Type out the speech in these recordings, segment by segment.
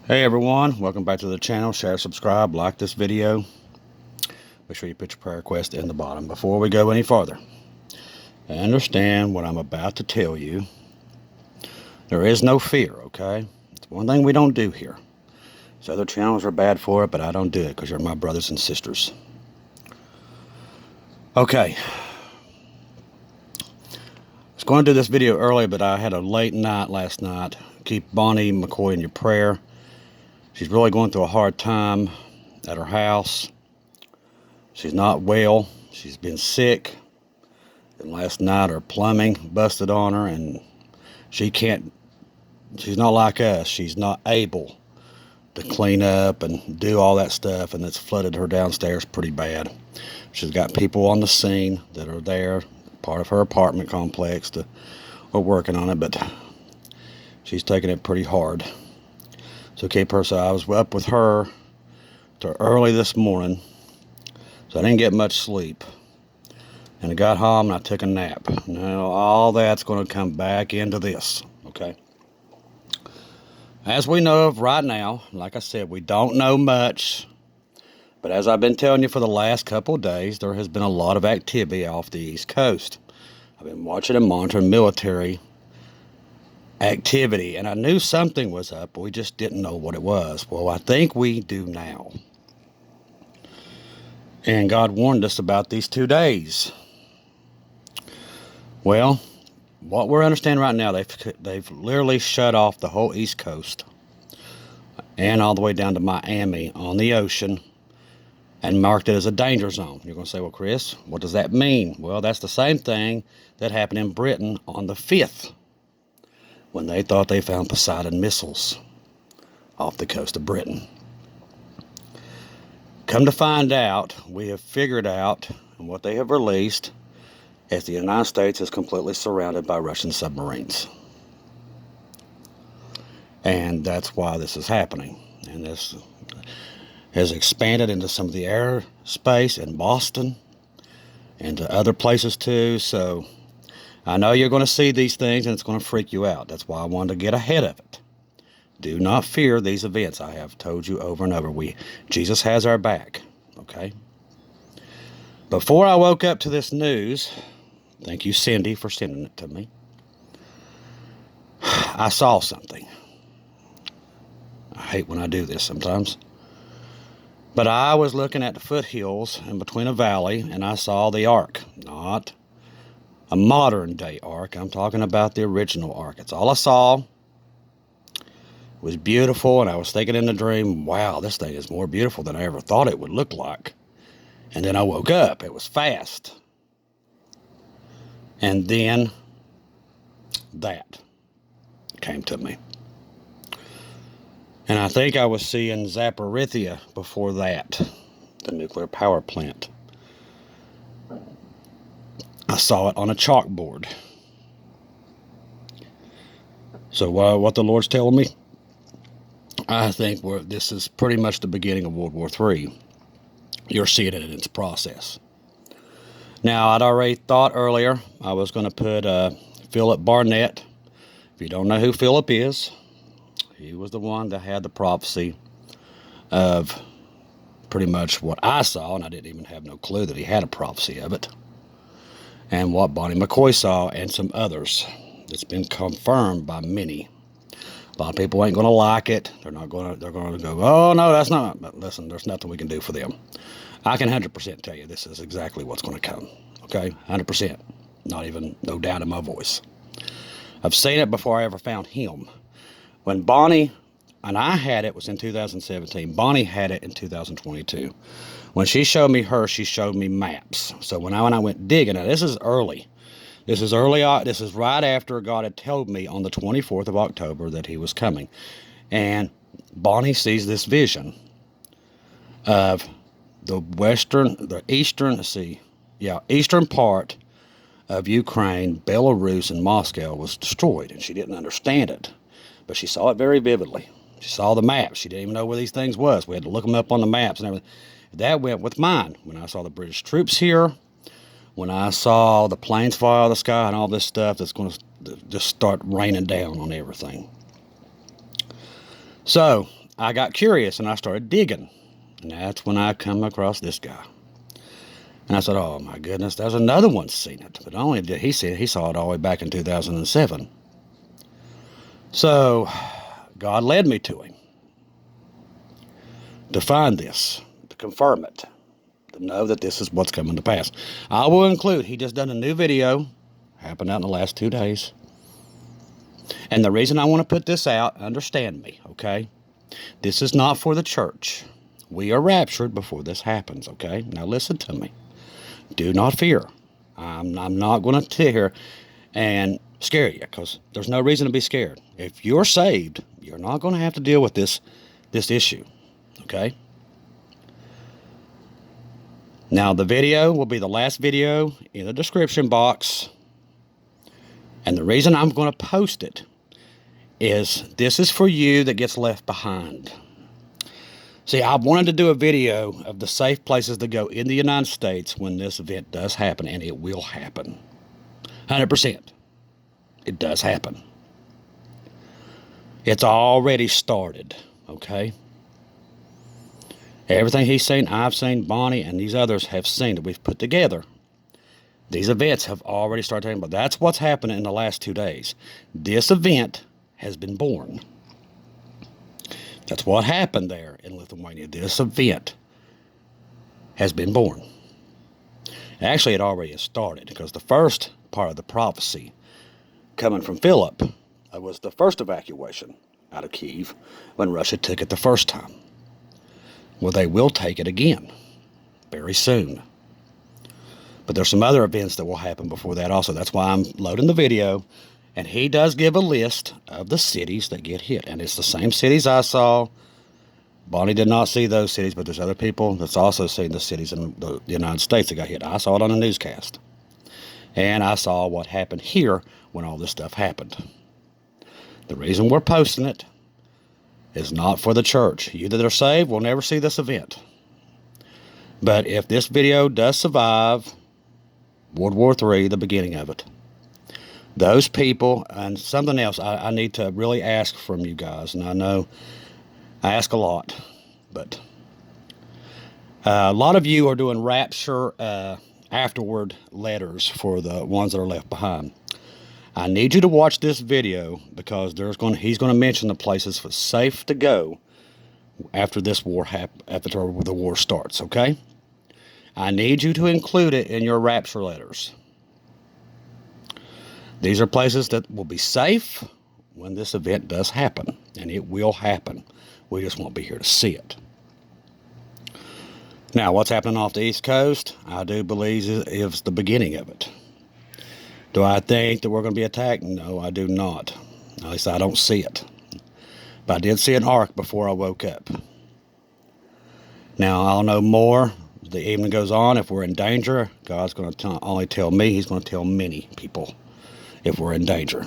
Hey everyone, welcome back to the channel. Share, subscribe, like this video. Make sure you put your prayer request in the bottom. Before we go any farther, understand what I'm about to tell you. There is no fear, okay? It's one thing we don't do here. These other channels are bad for it, but I don't do it because you're my brothers and sisters. Okay. I was going to do this video early, but I had a late night last night. Keep Bonnie McCoy in your prayer. She's really going through a hard time at her house. She's not well. She's been sick. And last night her plumbing busted on her, and she's not like us. She's not able to clean up and do all that stuff, and it's flooded her downstairs pretty bad. She's got people on the scene that are there, part of her apartment complex, that are working on it, but she's taking it pretty hard. So keep her. So I was up with her till early this morning, so I didn't get much sleep. And I got home and I took a nap. Now all that's going to come back into this, okay? As we know of right now, like I said, we don't know much. But as I've been telling you for the last couple of days, there has been a lot of activity off the East Coast. I've been watching and monitoring military activity, and I knew something was up, but we just didn't know what it was. Well, I think we do now. And God warned us about these 2 days. Well, what we're understanding right now, they've literally shut off the whole East Coast and all the way down to Miami on the ocean and marked it as a danger zone. You're going to say, well, Chris, what does that mean? Well, that's the same thing that happened in Britain on the 5th when they thought they found Poseidon missiles off the coast of Britain. Come to find out, we have figured out, and what they have released is the United States is completely surrounded by Russian submarines. And that's why this is happening. And this has expanded into some of the airspace in Boston and to other places too. So I know you're going to see these things and it's going to freak you out. That's why I wanted to get ahead of it. Do not fear these events. I have told you over and over. Jesus has our back, okay? Before I woke up to this news, thank you, Cindy, for sending it to me, I saw something. I hate when I do this sometimes. But I was looking at the foothills in between a valley, and I saw the ark. Not a modern-day ark. I'm talking about the original ark. It's all I saw. It was beautiful, and I was thinking in the dream, wow, this thing is more beautiful than I ever thought it would look like. And then I woke up. It was fast. And then that came to me. And I think I was seeing Zaporizhzhia before that, the nuclear power plant. I saw it on a chalkboard. So what the Lord's telling me, I think this is pretty much the beginning of World War III. You're seeing it in its process. Now, I'd already thought earlier I was going to put Philip Barnett. If you don't know who Philip is, he was the one that had the prophecy of pretty much what I saw, and I didn't even have no clue that he had a prophecy of it, and what Bonnie McCoy saw and some others. It's been confirmed by many. A lot of people ain't going to like it. They're going to go, oh, no, that's not. But listen, there's nothing we can do for them. I can 100% tell you this is exactly what's going to come. Okay? 100%. Not even, no doubt in my voice. I've seen it before I ever found him. When Bonnie and I had it was in 2017. Bonnie had it in 2022. When she showed me her, she showed me maps. So when I went digging, now this is early. This is right after God had told me on the 24th of October that he was coming. And Bonnie sees this vision of the eastern part of Ukraine, Belarus, and Moscow was destroyed. And she didn't understand it. But she saw it very vividly. She saw the maps. She didn't even know where these things was. We had to look them up on the maps and everything. That went with mine. When I saw the British troops here, when I saw the planes fly out of the sky and all this stuff that's going to just start raining down on everything. So I got curious and I started digging. And that's when I come across this guy. And I said, oh my goodness, there's another one seen it. But only did he see it, he saw it all the way back in 2007. So God led me to him to find this, to confirm it, to know that this is what's coming to pass. I will include, he just done a new video, happened out in the last 2 days. And the reason I want to put this out, understand me, okay? This is not for the church. We are raptured before this happens, okay? Now listen to me. Do not fear. I'm not going to sit here and scare you, because there's no reason to be scared. If you're saved, you're not going to have to deal with this issue, okay? Now the video will be the last video in the description box. And the reason I'm going to post it is this is for you that gets left behind. See, I wanted to do a video of the safe places to go in the United States when this event does happen, and it will happen. 100%. It does happen. It's already started, okay? Everything he's seen, I've seen, Bonnie, and these others have seen that we've put together. These events have already started, but that's what's happening in the last 2 days. This event has been born. That's what happened there in Lithuania. This event has been born. Actually, it already has started, because the first part of the prophecy coming from Philip was the first evacuation out of Kyiv when Russia took it the first time. Well, they will take it again very soon. But there's some other events that will happen before that also. That's why I'm loading the video. And he does give a list of the cities that get hit. And it's the same cities I saw. Bonnie did not see those cities, but there's other people that's also seen the cities in the United States that got hit. I saw it on a newscast. And I saw what happened here when all this stuff happened. The reason we're posting it is not for the church. You that are saved will never see this event. But if this video does survive World War III, the beginning of it, those people, and something else I need to really ask from you guys, and I know I ask a lot, but a lot of you are doing rapture afterward letters for the ones that are left behind. I need you to watch this video, because he's going to mention the places for safe to go after this war after the war starts, okay? I need you to include it in your rapture letters. These are places that will be safe when this event does happen, and it will happen. We just won't be here to see it. Now, what's happening off the East Coast, I do believe is the beginning of it. Do I think that we're going to be attacked? No, I do not. At least I don't see it. But I did see an ark before I woke up. Now, I'll know more as the evening goes on. If we're in danger, God's going to only tell me. He's going to tell many people if we're in danger.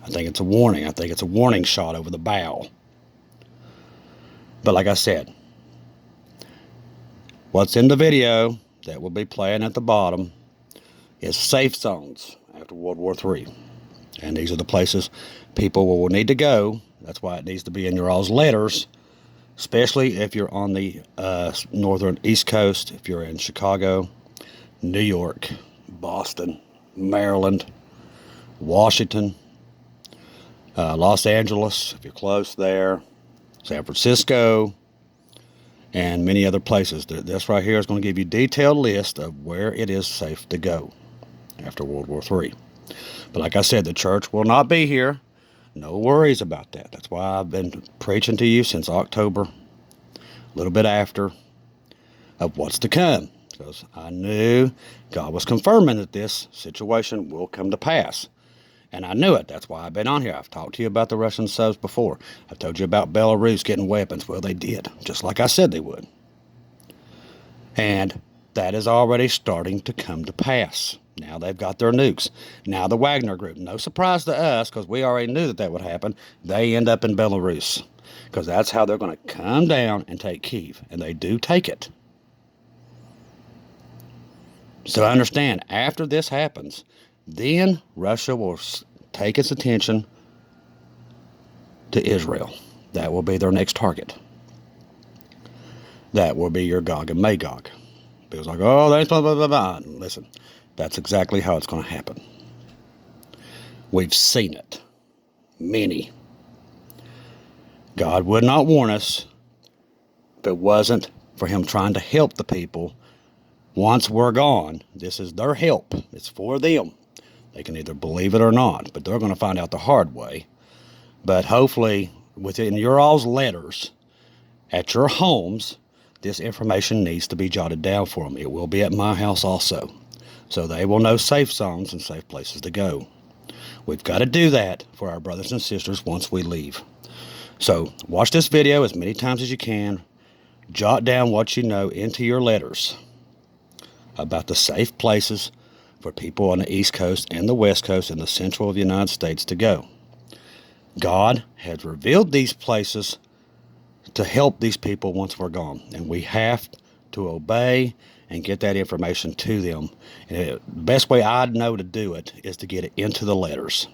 I think it's a warning. I think it's a warning shot over the bow. But like I said, what's in the video that will be playing at the bottom is safe zones after World War III. And these are the places people will need to go. That's why it needs to be in your all's letters, especially if you're on the northern East Coast, if you're in Chicago, New York, Boston, Maryland, Washington, Los Angeles, if you're close there, San Francisco, and many other places. This right here is going to give you a detailed list of where it is safe to go after World War III. But like I said, the church will not be here. No worries about that. That's why I've been preaching to you since October, a little bit after, of what's to come. Because I knew God was confirming that this situation will come to pass. And I knew it. That's why I've been on here. I've talked to you about the Russian subs before. I've told you about Belarus getting weapons. Well, they did, just like I said they would. And that is already starting to come to pass. Now they've got their nukes. Now the Wagner Group, no surprise to us, because we already knew that would happen, they end up in Belarus. Because that's how they're going to come down and take Kyiv. And they do take it. So understand, after this happens, then Russia will take its attention to Israel. That will be their next target. That will be your Gog and Magog. People's like, oh, that's blah, blah, blah, blah. Listen, that's exactly how it's going to happen. We've seen it. Many. God would not warn us if it wasn't for him trying to help the people. Once we're gone, this is their help. It's for them. They can either believe it or not, but they're going to find out the hard way. But hopefully, within your all's letters, at your homes, this information needs to be jotted down for them. It will be at my house also. So they will know safe zones and safe places to go. We've got to do that for our brothers and sisters once we leave. So watch this video as many times as you can. Jot down what you know into your letters about the safe places for people on the East Coast and the West Coast and the central of the United States to go. God has revealed these places to help these people once we're gone. And we have to obey and get that information to them. And the best way I know to do it is to get it into the letters.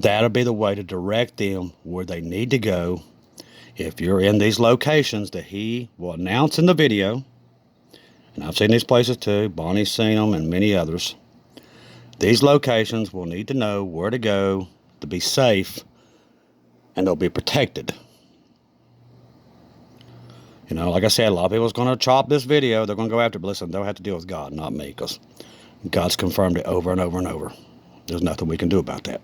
That'll be the way to direct them where they need to go. If you're in these locations that he will announce in the video, and I've seen these places too, Bonnie's seen them and many others, these locations will need to know where to go to be safe, and they'll be protected. You know, like I said, a lot of people's going to chop this video. They're going to go after it. But listen, they'll have to deal with God, not me, because God's confirmed it over and over and over. There's nothing we can do about that.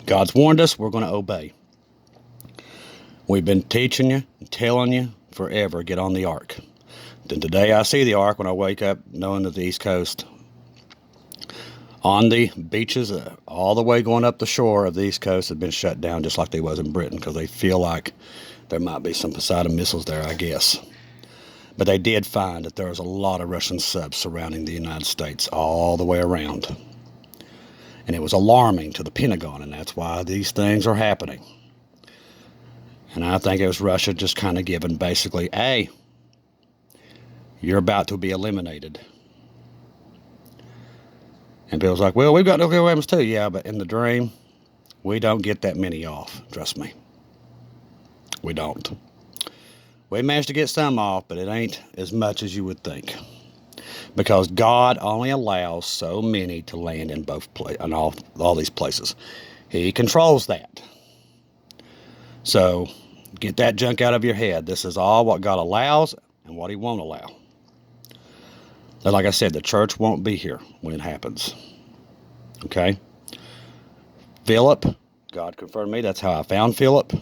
God's warned us. We're going to obey. We've been teaching you and telling you forever, get on the ark. Then today I see the ark when I wake up, knowing that the East Coast, on the beaches, all the way going up the shore of the East Coast, have been shut down just like they was in Britain, because they feel like there might be some Poseidon missiles there, I guess. But they did find that there was a lot of Russian subs surrounding the United States all the way around. And it was alarming to the Pentagon, and that's why these things are happening. And I think it was Russia just kind of giving basically, hey, you're about to be eliminated. And Bill's like, well, we've got nuclear weapons too. Yeah, but in the dream, we don't get that many off. Trust me. We don't. We managed to get some off, but it ain't as much as you would think. Because God only allows so many to land in both in all these places. He controls that. So get that junk out of your head. This is all what God allows and what he won't allow. And like I said, the church won't be here when it happens. Okay? Philip, God confirmed me. That's how I found Philip.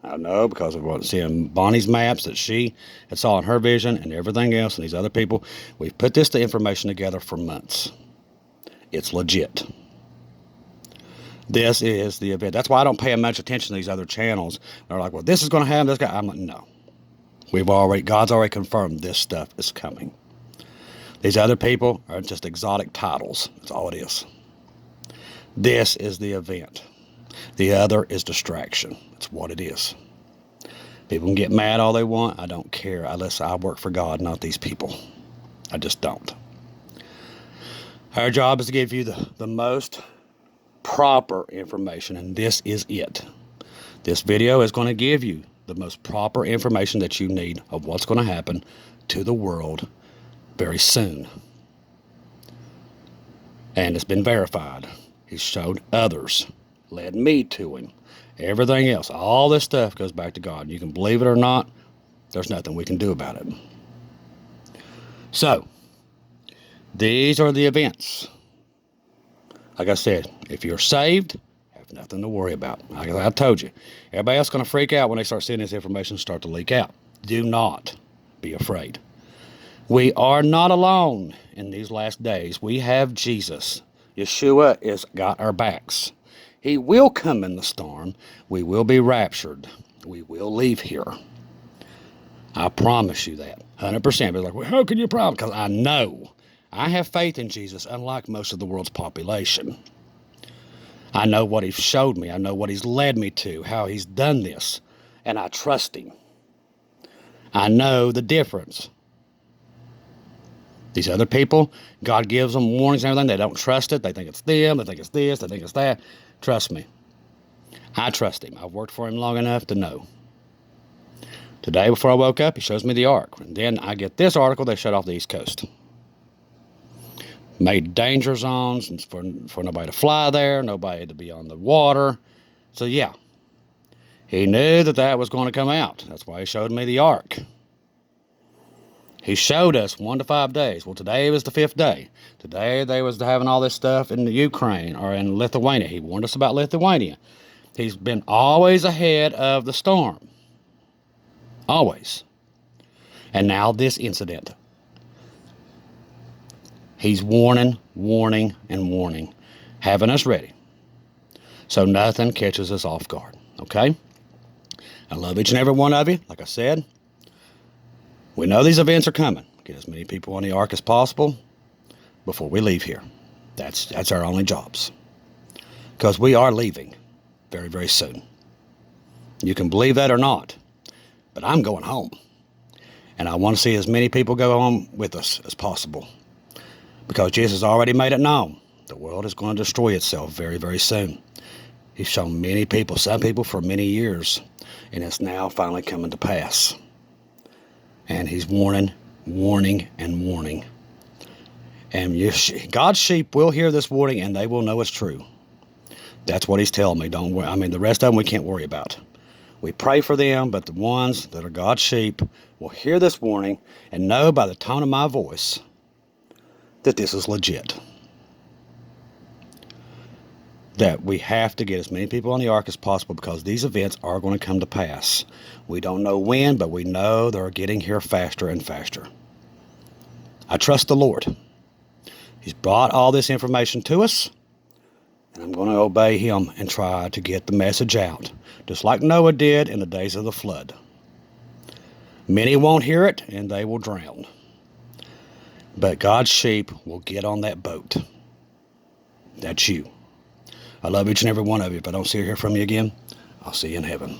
I know because of seeing Bonnie's maps that she had saw in her vision and everything else and these other people. We've put this information together for months. It's legit. This is the event. That's why I don't pay much attention to these other channels. They're like, well, this is going to happen. This guy. I'm like, no. God's already confirmed this stuff is coming. These other people are just exotic titles. That's all it is. This is the event. The other is distraction. That's what it is. People can get mad all they want. I don't care. Unless I work for God, not these people. I just don't. Our job is to give you the most proper information, and this is it. This video is going to give you the most proper information that you need of what's going to happen to the world very soon. And it's been verified. He's showed others, led me to him. Everything else, all this stuff goes back to God. You can believe it or not, there's nothing we can do about it. So, these are the events. Like I said, if you're saved, have nothing to worry about. Like I told you, everybody else is going to freak out when they start seeing this information start to leak out. Do not be afraid. We are not alone in these last days. We have Jesus. Yeshua has got our backs. He will come in the storm. We will be raptured. We will leave here. I promise you that. 100%. But like, well, how can you promise? Because I know. I have faith in Jesus, unlike most of the world's population. I know what he's showed me. I know what he's led me to, how he's done this. And I trust him. I know the difference. These other people, God gives them warnings and everything. They don't trust it. They think it's them. They think it's this. They think it's that. Trust me. I trust him. I've worked for him long enough to know. Today, before I woke up, he shows me the ark. And then I get this article, they shut off the East Coast. Made danger zones for nobody to fly there, nobody to be on the water. So yeah, he knew that was going to come out. That's why he showed me the ark. He showed us 1 to 5 days. Well, today was the 5th day. Today they was having all this stuff in the Ukraine or in Lithuania. He warned us about Lithuania. He's been always ahead of the storm. Always. And now this incident. He's warning, and warning, having us ready. So nothing catches us off guard. Okay? I love each and every one of you. Like I said, we know these events are coming. Get as many people on the ark as possible before we leave here. That's our only jobs. Because we are leaving very, very soon. You can believe that or not, but I'm going home. And I want to see as many people go home with us as possible. Because Jesus already made it known. The world is going to destroy itself very, very soon. He's shown many people, some people for many years, and it's now finally coming to pass. And he's warning, and warning. And God's sheep will hear this warning, and they will know it's true. That's what he's telling me. Don't worry. I mean, the rest of them we can't worry about. We pray for them, but the ones that are God's sheep will hear this warning and know by the tone of my voice that this is legit. That we have to get as many people on the ark as possible because these events are going to come to pass. We don't know when, but we know they're getting here faster and faster. I trust the Lord. He's brought all this information to us, and I'm going to obey him and try to get the message out, just like Noah did in the days of the flood. Many won't hear it, and they will drown. But God's sheep will get on that boat. That's you. I love each and every one of you. If I don't see or hear from you again, I'll see you in heaven.